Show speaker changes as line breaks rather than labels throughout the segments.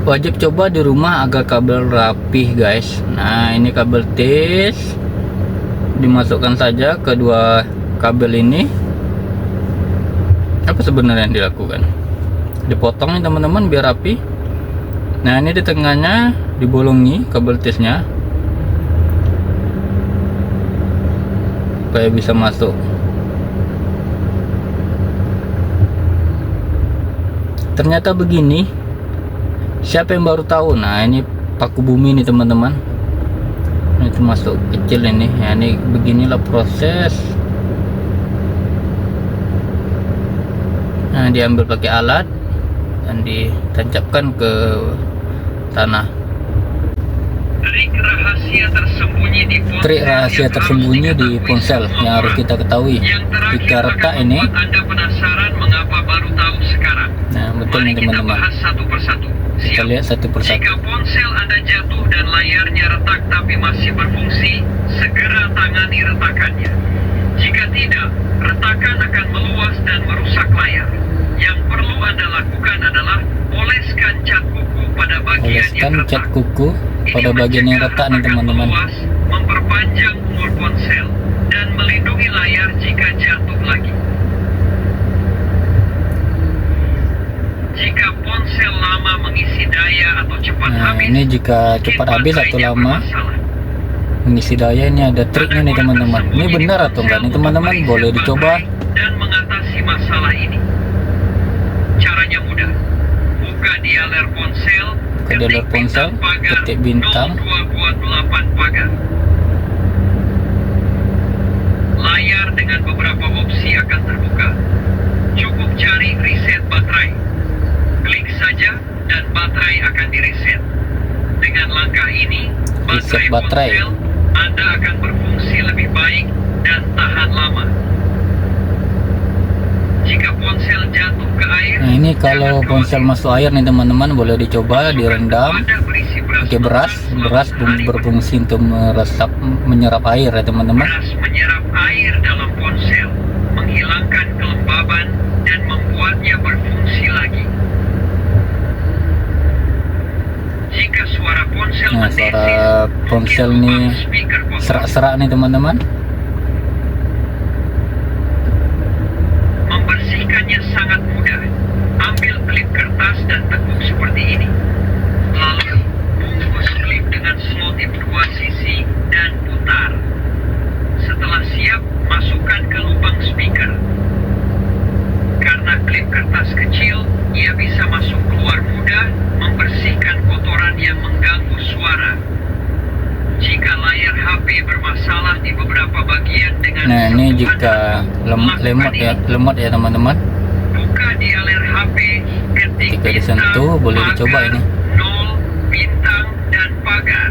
Wajib coba di rumah agar kabel rapih guys. Nah ini kabel tis, dimasukkan saja kedua kabel ini. Apa sebenarnya yang dilakukan? Dipotong nih teman-teman biar rapi. Nah ini di tengahnya dibolongi kabel tisnya supaya bisa masuk. Ternyata begini. Siapa yang baru tahu? Nah ini paku bumi nih teman-teman. Ini termasuk kecil ini. Ya ini beginilah proses. Nah diambil pakai alat dan ditancapkan ke tanah. Trik rahasia tersembunyi di ponsel yang harus kita ketahui. Jika retak ini.
Anda penasaran mengapa baru tahu sekarang?
Nah betul nih teman-teman.
Satu persatu.
Kita lihat satu persatu.
Jika ponsel Anda jatuh dan layarnya retak tapi masih berfungsi, segera tangani retakannya. Jika tidak, retakan akan meluas dan merusak layar. Yang perlu Anda lakukan adalah oleskan cat kuku pada bagian yang retak.
Yang retak nih teman-teman.
Memperpanjang umur ponsel dan melindungi layar jika jatuh lagi. Jika ponsel lama mengisi daya atau cepat habis.
Ini jika cepat habis atau lama mengisi daya, ini ada triknya nih teman-teman. Ini benar atau enggak nih teman-teman? Boleh dicoba
dan mengatasi masalah ini. Caranya mudah. Buka dialer ponsel, ketik bintang 0228 pagar. Layar dengan beberapa opsi akan terbuka. Cukup cari reset baterai. Klik saja dan baterai akan direset. Dengan langkah ini, baterai ponsel Anda akan berfungsi lebih baik dan tahan lama. Jika ponsel jatuh ke air,
nah ini kalau ponsel masuk air nih teman-teman, boleh dicoba direndam pakai beras berfungsi untuk menyerap air ya teman-teman.
Beras menyerap air dalam ponsel, menghilangkan kelembaban dan membuatnya berfungsi lagi. Jika suara ponsel nih serak-serak nih teman-teman. Membersihkannya sangat mudah. Ambil klip kertas dan tekuk seperti ini. Lalu bungkus klip dengan selotip 2 sisi dan putar. Setelah siap, masukkan ke lubang speaker. Karena klip kertas kecil, ia bisa masuk keluar mudah, membersihkan kotoran yang mengganggu suara. Jika layar HP bermasalah di beberapa bagian dengan
ini jika lemot ya teman-teman.
Buka dialer HP, ketik
jika disentuh boleh dicoba ini.
0, bintang dan pagar.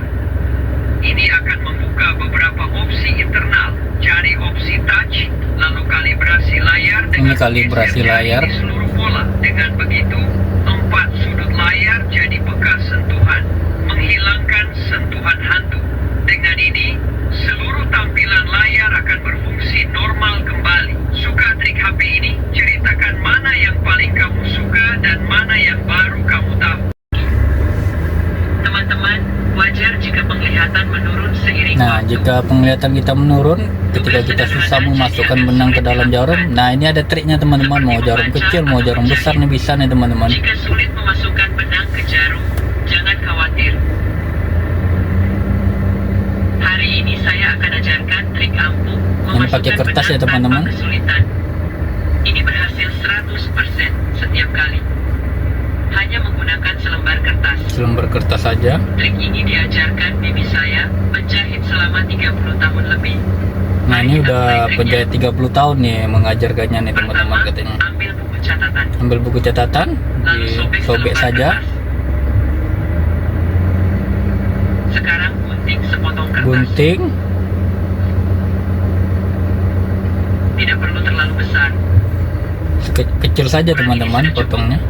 Ini akan membuka beberapa opsi internal. Cari opsi touch, lalu kalibrasi layar dengan
kalibrasi layar.
Di seluruh pola. Dengan begitu, 4 sudut layar jadi bekas sentuhan, menghilangkan sentuhan hantu. Dengan ini, seluruh tampilan layar akan berfungsi normal kembali. Suka trik HP ini? Ceritakan mana yang paling kamu suka dan mana yang baru kamu tahu. Teman-teman, wajar jika penglihatan menurun seiring waktu.
Jika penglihatan kita menurun ketika kita susah memasukkan benang ke dalam jarum. Nah ini ada triknya teman-teman. Mau jarum kecil, mau jarum besar nih bisa nih teman-teman.
Jika sulit memasukkan benang ke jarum, jangan khawatir. Hari ini saya akan ajarkan trik ampuh
ini pakai kertas ya teman-teman.
Kesulitan. Ini berhasil 100% setiap kali. Hanya menggunakan selembar kertas
saja.
Trik ini diajarkan bibi saya, penjahit selama 30 tahun lebih.
Nah ini udah penjahit 30 tahun nih mengajarkannya nih teman-teman katanya. Ambil buku catatan, disobek saja.
Sekarang gunting sepotong kertas.
Gunting.
Tidak perlu terlalu besar.
Kecil saja teman-teman potongnya.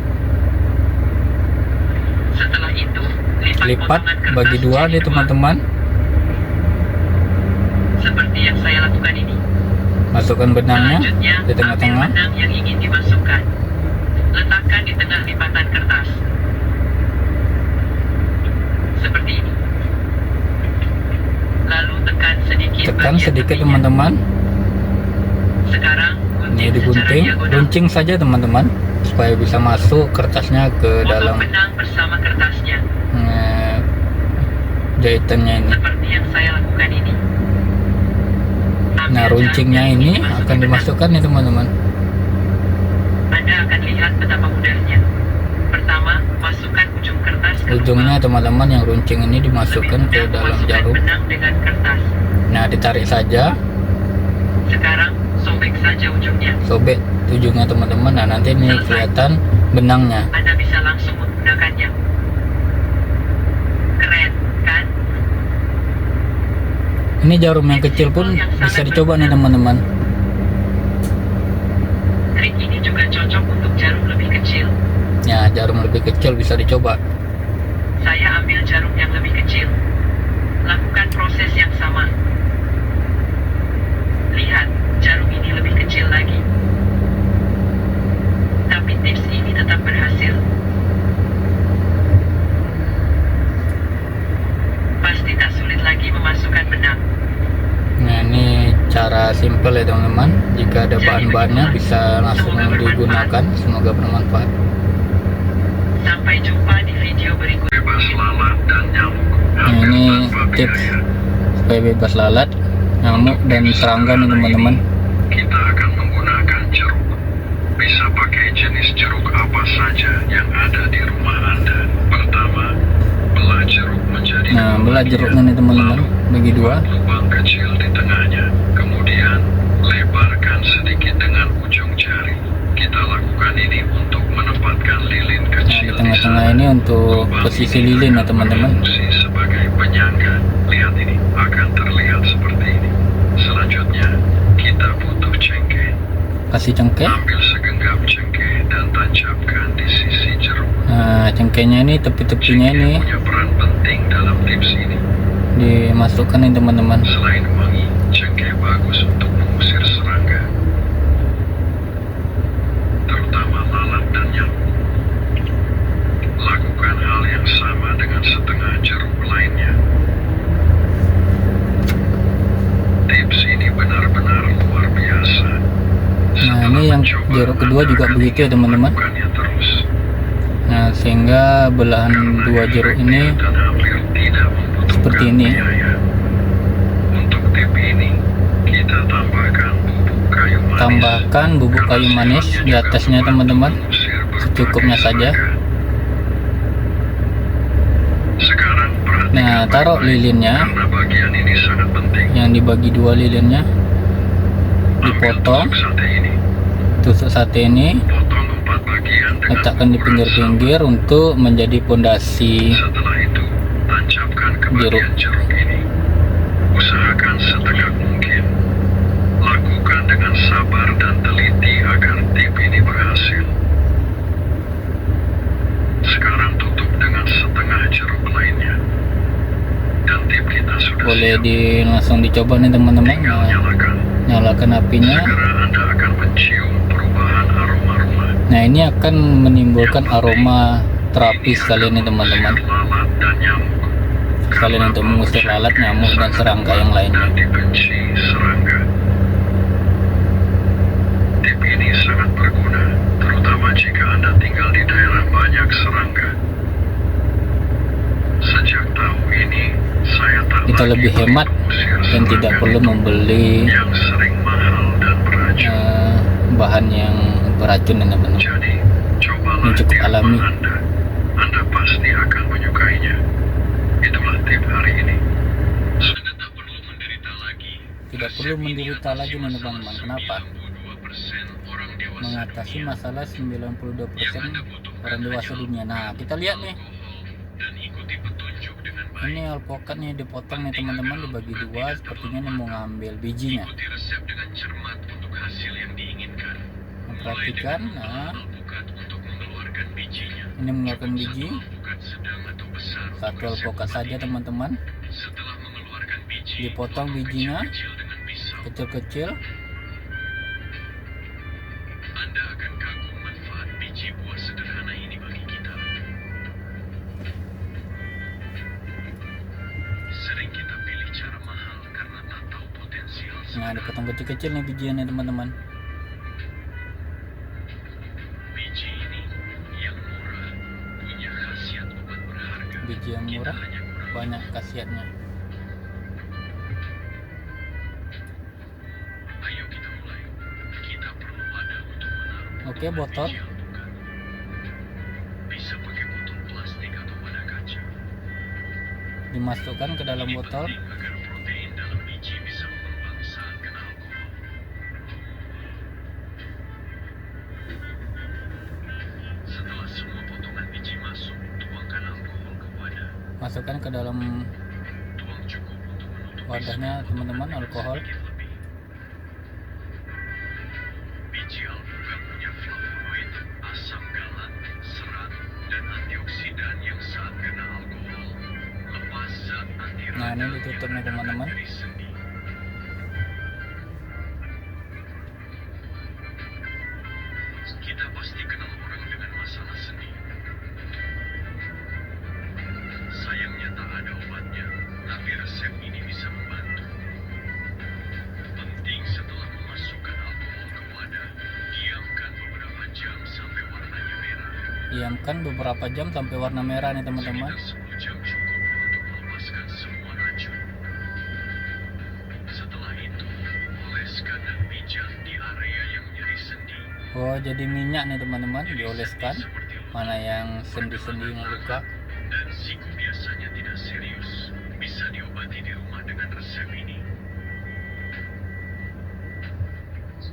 Setelah itu,
lipat bagi 2 nih teman-teman.
Seperti yang saya lakukan ini.
Masukkan benangnya di tengah-tengah.
Benang yang ingin dimasukkan. Letakkan di tengah lipatan kertas.
ditekan sedikit teman-teman.
Sekarang
Ini
gunting secara
digunting,
diagonal.
runcing saja teman-teman supaya bisa masuk kertasnya ke
Potong
dalam
benang bersama kertasnya,
jahitannya ini.
seperti yang saya lakukan ini. Ambil
Nah,
jarum
runcingnya
yang
ini
dimasuki
akan
benang.
dimasukkan nih teman-teman.
Anda akan lihat betapa mudahnya. Pertama, masukkan ujung kertas ke
Ujungnya
lubang.
teman-teman yang runcing ini
Lebih
dimasukkan ke
mudah
dalam
memasukkan
jarum.
benang dengan kertas.
Nah, ditarik saja,
Sekarang, sobek saja ujungnya.
sobek ujungnya teman-teman. Nah, nanti ini kelihatan benangnya.
Anda bisa langsung menggunakannya. Keren, kan?
Ini jarum yang kecil pun bisa dicoba nih teman-teman.
Trik ini juga cocok untuk jarum lebih kecil.
Ya, jarum lebih kecil bisa dicoba.
Saya ambil jarum yang lebih kecil. Lakukan proses yang sama. Lihat, jarum ini lebih kecil lagi. Tapi tips ini tetap berhasil. Pasti tak sulit lagi memasukkan benang.
Nah, ini cara simple ya teman-teman. Jika ada bahan-bahannya bisa langsung digunakan. Semoga bermanfaat.
Sampai jumpa di video berikutnya.
Bebas lalat dan nyamuk.
Nah, ini tips supaya bebas lalat, nyamuk dan serangga nih teman-teman.
Kita akan menggunakan jeruk. Bisa pakai jenis jeruk apa saja yang ada di rumah Anda. Pertama, belah jeruk menjadi
Nah,
dua
belah
bagian.
jeruknya nih teman-teman, bagi dua.
Lubang kecil di tengahnya. Kemudian, lebarkan sedikit dengan ujung jari. Kita lakukan ini untuk menempatkan lilin
Nah,
kecil
di tengah-tengah ini untuk posisi lilin ya teman-teman.
Berfungsi sebagai penyangga. Lihat ini, akan terlihat seperti ini. Selanjutnya, kita butuh cengkeh.
Kasih cengkeh.
Ambil segenggam cengkeh dan tancapkan di sisi jeruk.
Nah, cengkehnya ini tepi-tepinya ini
Cengkeh punya peran penting dalam tips ini.
dimasukkan nih teman-teman.
Selain wangi, cengkeh bagus untuk mengusir serangga, terutama lalat dan nyamuk. Lakukan hal yang sama dengan setengah jeruk lainnya. Tips ini benar-benar luar biasa.
Nah, ini yang jeruk kedua juga begitu ya teman-teman.
Lakukannya terus.
Nah, sehingga belahan dua jeruk ini
Dan hampir tidak membutuhkan
seperti ini.
biaya. Untuk tip ini, kita tambahkan bubuk kayu manis
di atasnya teman-teman. Secukupnya saja.
Sekarang perhatikan
Nah, taruh
baik-baik,
lilinnya,
karena bagian ini sangat penting.
yang dibagi dua lilinnya,
Ambil
dipotong.
tusuk sate ini,
Tusuk sate ini
potong 4 bagian dengan
letakkan di
ukuran
pinggir-pinggir untuk menjadi pondasi.
sama. Setelah itu, tancapkan ke
Jeruk.
bagian jeruk ini. Usahakan setegak mungkin. Lakukan dengan sabar dan teliti agar tip ini berhasil. Sekarang tutup dengan setengah jeruk lainnya. Dan tip kita sudah
Boleh
siap.
langsung dicoba nih teman-teman.
Tinggal
Nah,
nyalakan.
nyalakan apinya.
Segera Anda akan mencium perubahan aroma-aroma.
Nah, ini akan menimbulkan aroma terapi sekalian nih teman-teman.
Lalat dan nyamuk.
Sekalian untuk mengusir lalat, nyamuk, dan serangga yang lainnya.
Dan dibenci serangga. Tip ini sangat berguna, terutama jika Anda tinggal di daerah banyak serangga. Sejak tahun ini, saya tak
Kita
lagi
lebih hemat
mengusir
dan
serangga
tidak perlu membeli
yang sering mahal dan beracun.
bahan yang beracun nih teman-teman.
Jadi, cobalah
Ini cukup
di rumah
alami.
Anda. Anda pasti akan menyukainya. Itulah tip hari ini. Anda tak perlu menderita lagi.
Tidak perlu menderita lagi nih teman-teman. Kenapa?
92% orang dewasa
Mengatasi masalah 92%
Anda butuhkan
orang dewasa
hanya
dunia. Nah, kita lihat nih.
dan ikuti petunjuk dengan baik.
Ini alpukat nih dipotong nih teman-teman, dibagi dua. Sepertinya nih mau ngambil bijinya.
Ikuti resep dengan cermat untuk hasil yang diinginkan.
Perhatikan. Nah,
Alpukat untuk mengeluarkan bijinya.
ini mengeluarkan biji.
Alpukat sedang atau besar.
Satu alpukat saja teman-teman.
Setelah mengeluarkan biji,
Dipotong bijinya
kecil dengan pisau.
kecil-kecil.
Anda akan kagum manfaat biji buah sederhana ini bagi kita. Sering kita pilih cara mahal karena tak tahu potensi
Nah, dipotong kecil-kecil nih bijiannya teman-teman.
Biji ini yang murah punya khasiat obat berharga.
Biji yang
Kita
murah
hanya kurang
banyak khasiatnya.
Ayo kita mulai. Kita perlu wadah untuk menaruh
Oke, botol.
biji alpukat. Bisa pakai botol plastik atau wadah kaca.
Dimasukkan ke dalam
Ini
botol.
penting agar protein dalam biji bisa mengembang saat kena alkohol. Setelah semua potongan biji masuk, tuangkan alkohol ke wadah.
Masukkan ke dalam
Tuang cukup untuk menutupi
wadahnya teman-teman alkohol.
sedikit lebih. Biji alpukat punya flavonoid, asam galat, serat, dan antioksidan yang saat kena alkohol lepas zat anti
Nah, ini
radang
ditutup
yang
nih, teman-teman.
dari sendi. Kita pasti kenal orang dengan masalah sendi. Sayangnya tak ada obatnya, tapi resep ini bisa membantu. Penting setelah memasukkan alkohol ke wadah, diamkan beberapa jam sampai warnanya merah.
Diamkan beberapa jam sampai warna merah nih teman-teman.
Sekitar 10 jam cukup untuk melepaskan semua racun. Setelah itu, oleskan dan pijat di area yang nyeri sendi.
Oh, jadi minyak nih teman-teman,
Nyeri
dioleskan.
sendi seperti
Mana yang sendi-sendi yang luka.
dan siku biasanya tidak serius, bisa diobati di rumah dengan resep ini.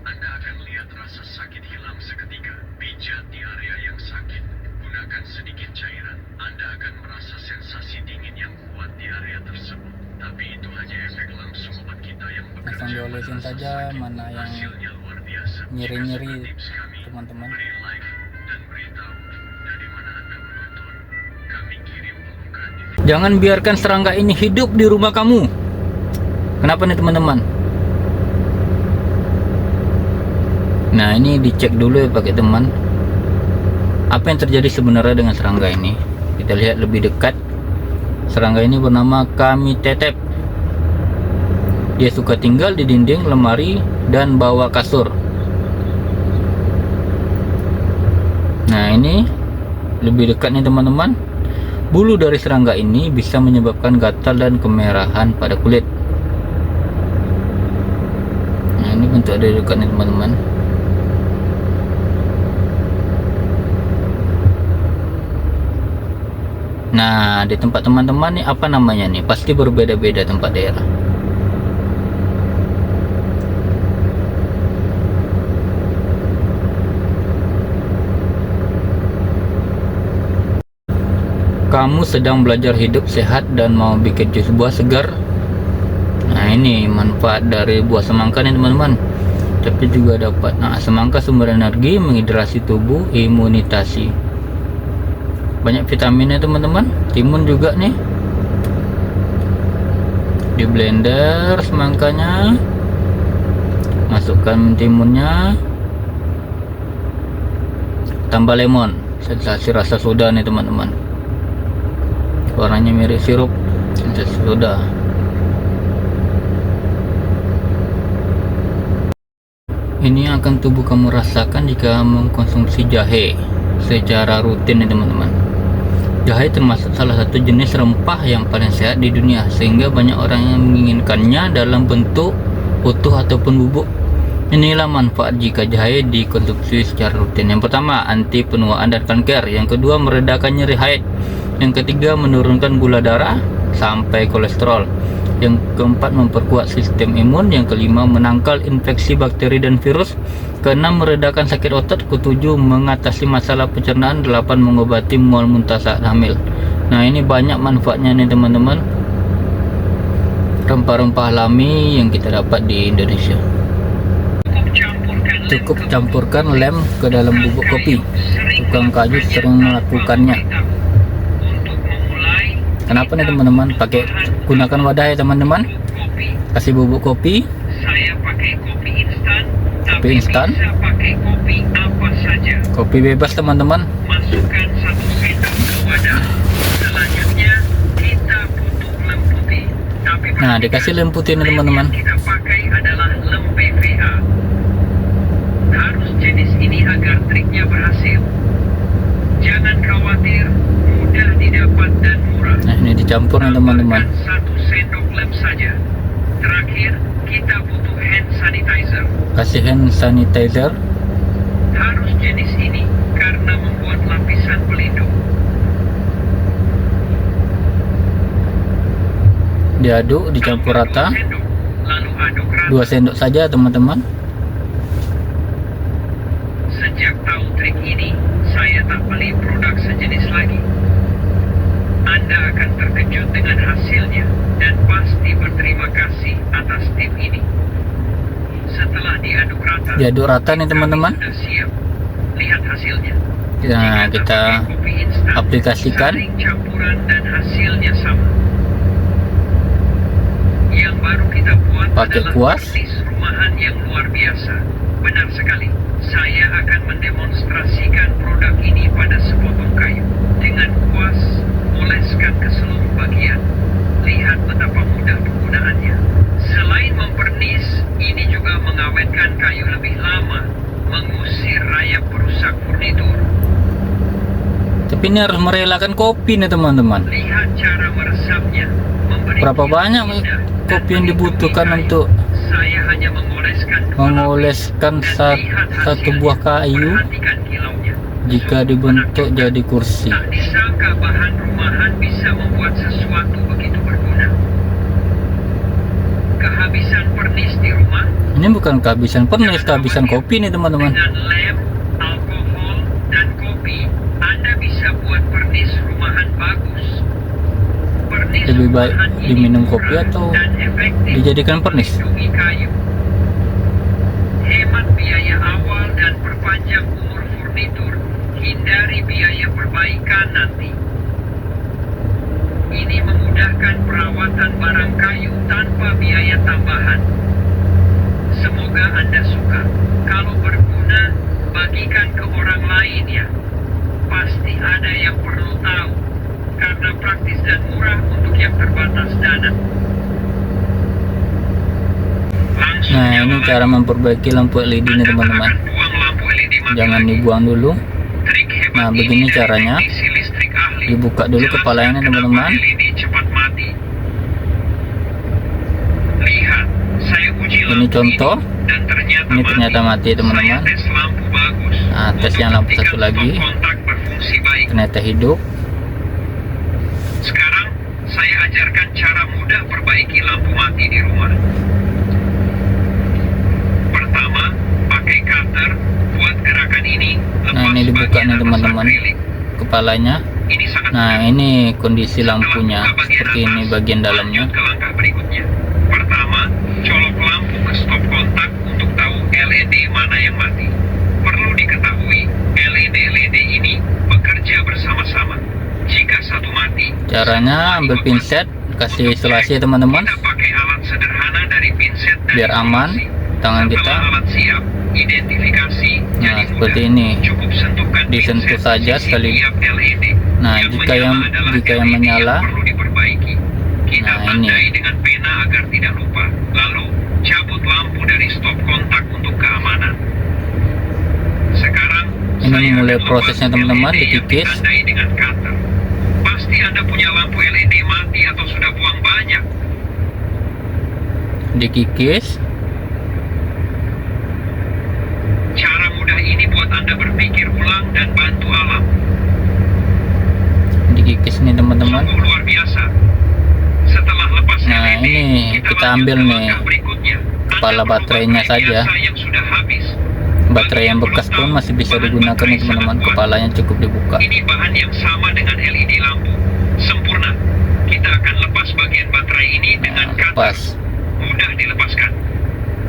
Anda akan lihat rasa sakit hilang seketika. Pijat di area yang sakit. Gunakan sedikit cairan. Anda akan merasa sensasi dingin yang kuat di area tersebut. Tapi itu hanya efek langsung obat kita yang bekerja.
Langsung diolesin
pada rasa
saja
sakit.
mana yang
Hasilnya luar biasa.
nyeri-nyeri,
Jika suka tips kami,
teman-teman.
beri like dan beritahu dari mana Anda menonton. Kami kirim pelukan di
Jangan biarkan serangga ini hidup di rumah kamu. Kenapa nih teman-teman? Nah, ini dicek dulu ya pakai teman. Apa yang terjadi sebenarnya dengan serangga ini? Kita lihat lebih dekat. Serangga ini bernama kami tetep. Dia suka tinggal di dinding, lemari, dan bawah kasur. Nah, ini lebih dekat nih teman-teman. Bulu dari serangga ini bisa menyebabkan gatal dan kemerahan pada kulit. Nah, ini bentuk dari dekat nih teman-teman. Nah, di tempat teman-teman nih apa namanya nih? Pasti berbeda-beda tempat daerah. Kamu sedang belajar hidup sehat dan mau bikin jus buah segar. Nah, ini manfaat dari buah semangka nih teman-teman. Tapi juga dapat semangka sumber energi, menghidrasi tubuh, imunitasi. Banyak vitaminnya teman-teman. Timun juga nih. Di blender semangkanya. Masukkan timunnya. Tambah lemon. Sensasi rasa soda nih teman-teman. Warnanya mirip sirup. Sensasi soda. Ini akan tubuh kamu rasakan jika mengkonsumsi jahe secara rutin nih teman-teman. Jahe termasuk salah satu jenis rempah yang paling sehat di dunia, sehingga banyak orang yang menginginkannya dalam bentuk utuh ataupun bubuk. Inilah manfaat jika jahe dikonsumsi secara rutin. Yang pertama, anti penuaan dan kanker. Yang kedua, meredakan nyeri haid. Yang ketiga, menurunkan gula darah sampai kolesterol. Yang keempat, memperkuat sistem imun. Yang kelima, menangkal infeksi bakteri dan virus. Keenam, meredakan sakit otot. Ketujuh, mengatasi masalah pencernaan. Delapan, mengobati mual muntah saat hamil. Nah, ini banyak manfaatnya nih teman-teman. Rempah-rempah alami yang kita dapat di Indonesia. Cukup campurkan lem ke dalam bubuk kopi. Tukang kayu sering melakukannya. Kenapa nih teman-teman? Gunakan wadah ya teman-teman. Kasih bubuk kopi.
Saya pakai kopi instan,
Kopi instan.
bisa pakai kopi apa saja.
Kopi bebas teman-teman.
Masukkan 1 sendok ke wadah. Selanjutnya kita butuh lem putih. Tapi
Nah, dikasih lem putih nih teman-teman.
Kita pakai adalah VA. Harus jenis ini agar triknya berhasil. Jangan khawatir, mudah didapat dan murah.
Nah, ini dicampur nih teman-teman.
Tambahkan 1 sendok lem saja. Terakhir, kita butuh hand sanitizer.
Kasih hand sanitizer.
Harus jenis ini karena membuat lapisan pelindung.
Diaduk, dicampur rata.
Lalu aduk rata.
2 sendok saja teman-teman.
Sejak tahu trik ini, saya tak beli produk sejenis lagi. Anda akan terkejut dengan hasilnya dan pasti berterima kasih atas tip ini. Setelah diaduk rata,
Diaduk rata nih teman-teman.
sudah siap. Lihat hasilnya.
Nah,
Jika
kita
tak pakai kopi instan,
aplikasikan.
saring campuran dan hasilnya sama. Yang baru kita buat
Pakai
adalah
kuas.
pernis rumahan yang luar biasa. Benar sekali. Saya akan mendemonstrasikan produk ini pada sepotong kayu. Dengan kuas, oleskan ke seluruh bagian. Lihat betapa mudah penggunaannya. Selain mempernis, ini juga mengawetkan kayu lebih lama, mengusir rayap perusak furnitur.
Tapi ini harus merelakan kopi nih teman-teman.
Lihat cara meresapnya. Memberi
Berapa
kilat
banyak
indah dan
kopi yang dibutuhkan
melindungi
untuk
kayu. Saya hanya
mengoleskan satu buah kayu
Perhatikan kilaunya.
jika dibentuk jadi kursi.
Tak disangka bahan rumahan bisa membuat sesuatu begitu berguna. Kehabisan pernis di rumah
Ini bukan kehabisan pernis, kehabisan kopi nih teman-teman.
dengan lem, alkohol, dan kopi, Anda bisa buat pernis rumahan bagus. Pernis
Lebih baik
rumahan ini
diminum
murah
kopi atau
dan efektif
dijadikan pernis?
melindungi kayu. Hemat biaya awal dan perpanjang umur furnitur. Hindari biaya perbaikan nanti. Ini memudahkan perawatan barang kayu tanpa biaya tambahan. Semoga Anda suka. Kalau berguna, bagikan ke orang lain ya. Pasti ada yang perlu tahu. Karena praktis dan murah untuk yang terbatas dana. Langsung
Nah, ini
nyalakan.
cara memperbaiki lampu LED nih
Anda
teman-teman.
tak akan buang lampu LED mati
Jangan
lagi.
dibuang dulu.
Trik hebat
Nah,
ini
begini
dari
caranya.
teknisi listrik ahli.
Dibuka dulu
Jelaskan
kepalanya nih,
kenapa
teman-teman.
LED cepat mati. Lihat, saya uji
Ini
lampu
contoh.
dan ternyata
Ini ternyata mati teman-teman.
Saya tes lampu bagus.
Nah, tes
Untuk
yang lampu
buktikan
satu lagi.
stop kontak berfungsi baik.
Ternyata hidup.
Sekarang saya ajarkan cara mudah perbaiki lampu mati di rumah. Pertama, pakai cutter buat gerakan ini.
Nah, ini dibuka
bagian
nih
atas
teman-teman,
akrilik.
kepalanya.
Ini sangat
Nah,
mudah.
ini kondisi
Setelah
lampunya
buka bagian
seperti
atas,
ini bagian dalamnya.
lanjut ke langkah berikutnya. Pertama, colok lampu ke stop kontak untuk tahu LED mana yang mati. Perlu diketahui, LED ini bekerja bersama-sama. Jika satu mati,
Caranya ambil pinset, kasih isolasi ya teman-teman,
kita pakai alat sederhana dari pinset dan
biar aman
isolasi.
tangan
Setelah
kita.
alat siap, identifikasi
Nah,
jadi
seperti
mudah.
ini.
Cukup sentuhkan
Disentuh
pinset
saja
sisi
sekali.
tiap LED.
Nah,
Yang
jika
menyala
yang
adalah LED
menyala,
yang perlu diperbaiki. Kita
nah, ini.
tandai dengan pena agar tidak lupa. Lalu, cabut lampu dari stop kontak untuk keamanan. Sekarang,
Ini
saya
mulai
akan
prosesnya,
lepas
teman-teman,
LED yang
dikikis.
ditandai dengan cutter. Pasti Anda punya lampu LED mati atau sudah buang banyak.
Dikikis.
Cara mudah ini buat Anda berpikir ulang dan bantu alam.
Dikikis nih teman-teman.
Sungguh luar biasa. Setelah lepas
Nah,
LED,
ini kita
lanjut
ambil
ke
nih
langkah berikutnya.
kepala
Anda perlu
baterainya
baterai
saja.
biasa yang sudah habis.
Baterai yang bekas pun masih bisa digunakan nih teman-teman. Kepalanya cukup dibuka.
Ini bahan yang sama dengan LED lampu. Sempurna. Kita akan lepas bagian baterai ini dengan
Nah,
cutter.
lepas.
Mudah dilepaskan.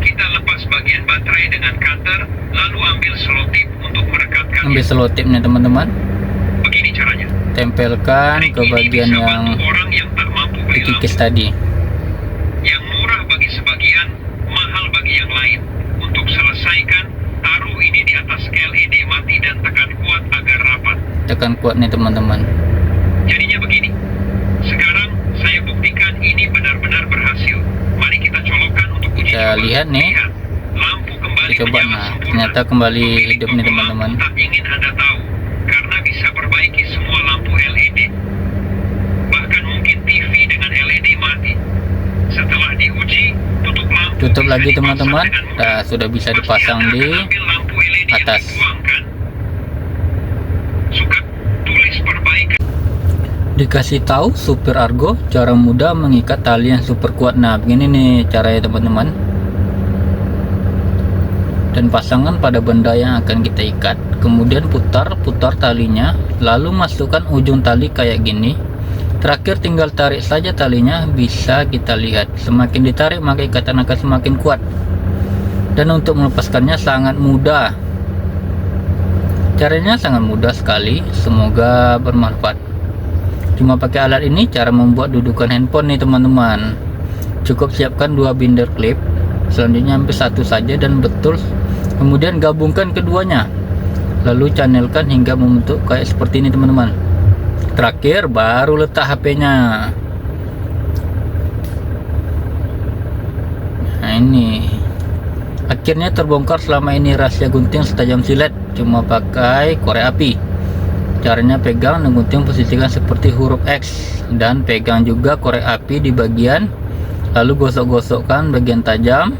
Kita lepas bagian baterai dengan cutter, lalu ambil selotip untuk merekatkannya.
Ambil selotip nih teman-teman.
Begini caranya.
Tempelkan
Trik
ke
ini
bagian
bisa
yang
bantu orang yang tak mampu beli
dikikis
lampu.
tadi.
Yang murah bagi sebagian, mahal bagi yang lain. Untuk selesaikan, taruh ini di atas LED mati dan tekan kuat agar rapat.
Tekan kuat nih teman-teman.
Jadinya begini. Sekarang saya buktikan ini benar-benar berhasil. Mari kita colokkan untuk uji
Kita
coba.
lihat nih.
Lihat, lampu
coba. Nah, ternyata kembali hidup nih teman-teman.
Tak ingin Anda tahu, karena bisa perbaiki semua lampu LED. Bahkan mungkin TV dengan LED mati. Setelah diuji, tutup lampu
Tutup
bisa
lagi
dipasang
teman-teman.
dengan mudah.
Nah, sudah bisa
Pasti
dipasang
Anda
di
akan ambil lampu LED yang
atas.
dibuangkan. Suka tulis perbaikan.
Dikasih tahu supir Argo cara mudah mengikat tali yang super kuat. Nah, begini nih caranya teman-teman. Dan pasangan pada benda yang akan kita ikat, kemudian putar talinya, lalu masukkan ujung tali kayak gini. Terakhir tinggal tarik saja talinya. Bisa kita lihat semakin ditarik maka ikatan akan semakin kuat, dan untuk melepaskannya sangat mudah. Caranya sangat mudah sekali, semoga bermanfaat. Cuma pakai alat ini cara membuat dudukan handphone nih teman-teman. Cukup siapkan 2 binder klip, selanjutnya ambil satu saja dan betul, kemudian gabungkan keduanya, lalu channelkan hingga membentuk kayak seperti ini teman-teman. Terakhir baru letak HP-nya. Nah, ini akhirnya terbongkar. Selama ini rahasia gunting setajam silet cuma pakai korek api. Caranya pegang dan gunting posisikan seperti huruf X, dan pegang juga korek api di bagian, lalu gosok-gosokkan bagian tajam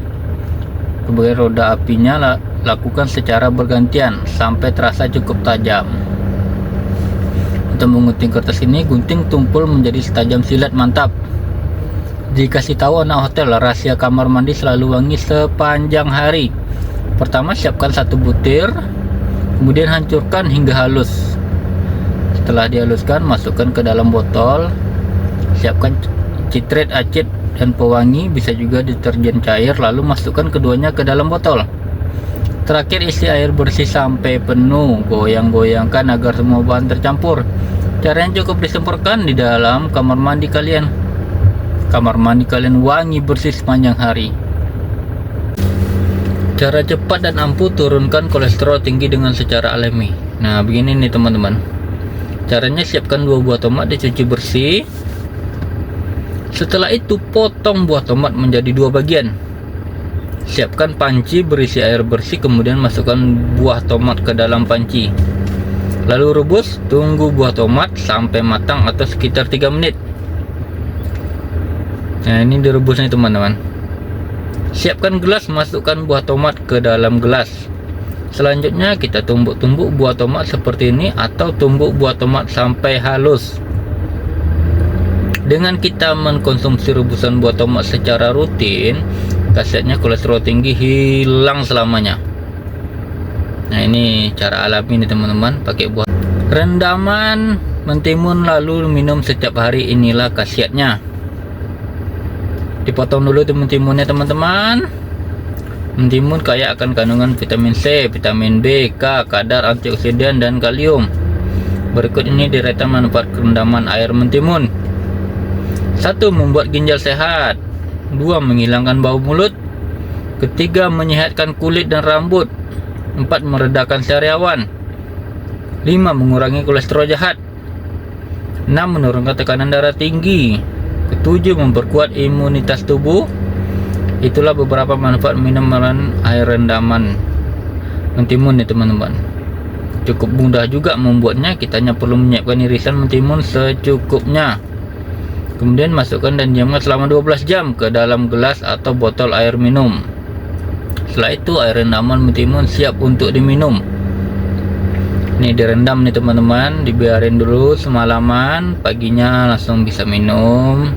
ke bagian roda apinya. Lakukan secara bergantian sampai terasa cukup tajam. Untuk menggunting kertas ini, gunting tumpul menjadi setajam silet. Mantap. Dikasih tahu anak hotel, rahasia kamar mandi selalu wangi sepanjang hari. Pertama, siapkan 1 butir, kemudian hancurkan hingga halus. Setelah dihaluskan, masukkan ke dalam botol. Siapkan citrat, acid, dan pewangi, bisa juga deterjen cair, lalu masukkan keduanya ke dalam botol. Terakhir, isi air bersih sampai penuh. Goyang-goyangkan agar semua bahan tercampur. Caranya cukup disemprotkan di dalam kamar mandi kalian. Kamar mandi kalian wangi bersih sepanjang hari. Cara cepat dan ampuh turunkan kolesterol tinggi dengan secara alami. Nah, begini nih teman-teman. Caranya, siapkan 2 buah tomat dicuci bersih. Setelah itu potong buah tomat menjadi 2 bagian. Siapkan panci berisi air bersih, kemudian masukkan buah tomat ke dalam panci. Lalu rebus, tunggu buah tomat sampai matang atau sekitar 3 menit. Nah, ini direbus nih teman-teman. Siapkan gelas, masukkan buah tomat ke dalam gelas. Selanjutnya kita tumbuk-tumbuk buah tomat seperti ini, atau tumbuk buah tomat sampai halus. Dengan kita mengkonsumsi rebusan buah tomat secara rutin, khasiatnya kolesterol tinggi hilang selamanya. Nah, ini cara alami nih teman-teman, pakai buah. Rendaman mentimun lalu minum setiap hari, inilah khasiatnya. Dipotong dulu mentimunnya teman-teman. Mentimun kaya akan kandungan vitamin C, vitamin B, K, kadar antioksidan, dan kalium. Berikut ini deretan manfaat rendaman air mentimun. 1. Membuat ginjal sehat. 2. Menghilangkan bau mulut. 3. Menyehatkan kulit dan rambut. 4. Meredakan sariawan. 5. Mengurangi kolesterol jahat. 6. Menurunkan tekanan darah tinggi. 7. Memperkuat imunitas tubuh. Itulah beberapa manfaat minuman air rendaman mentimun nih teman-teman. Cukup mudah juga membuatnya. Kita hanya perlu menyiapkan irisan mentimun secukupnya, kemudian masukkan dan diamkan selama 12 jam ke dalam gelas atau botol air minum. Setelah itu air rendaman mentimun siap untuk diminum. Ini direndam nih teman-teman, dibiarin dulu semalaman, paginya langsung bisa minum.